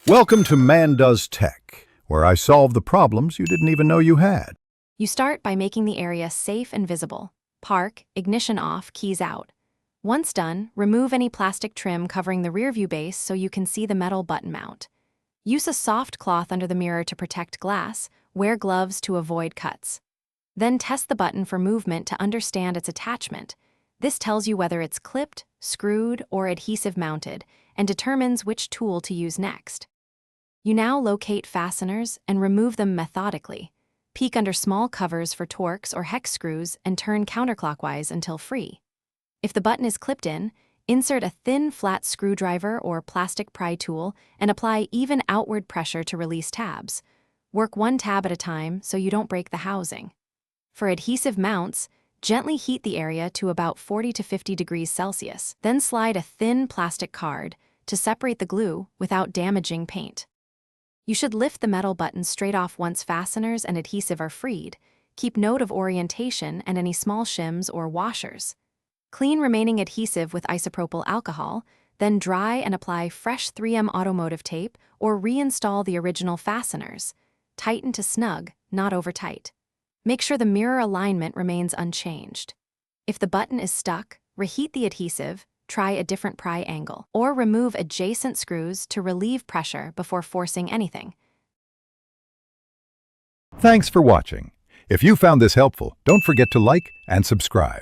Welcome to Man Does Tech, where I solve the problems you didn't even know you had. You start by making the area safe and visible. Park, ignition off, keys out. Once done, remove any plastic trim covering the rearview base so you can see the metal button mount. Use a soft cloth under the mirror to protect glass. Wear gloves to avoid cuts. Then test the button for movement to understand its attachment. This tells you whether it's clipped, screwed, or adhesive mounted, and determines which tool to use next. You now locate fasteners and remove them methodically. Peek under small covers for Torx or hex screws and turn counterclockwise until free. If the button is clipped in, insert a thin, flat screwdriver or plastic pry tool and apply even outward pressure to release tabs. Work one tab at a time so you don't break the housing. For adhesive mounts, gently heat the area to about 40 to 50 degrees Celsius. Then slide a thin plastic card to separate the glue without damaging paint. You should lift the metal button straight off once fasteners and adhesive are freed. Keep note of orientation and any small shims or washers. Clean remaining adhesive with isopropyl alcohol, then dry and apply fresh 3M automotive tape or reinstall the original fasteners. Tighten to snug, not over tight. Make sure the mirror alignment remains unchanged. If the button is stuck, reheat the adhesive, try a different pry angle, or remove adjacent screws to relieve pressure before forcing anything. Thanks for watching. If you found this helpful, don't forget to like and subscribe.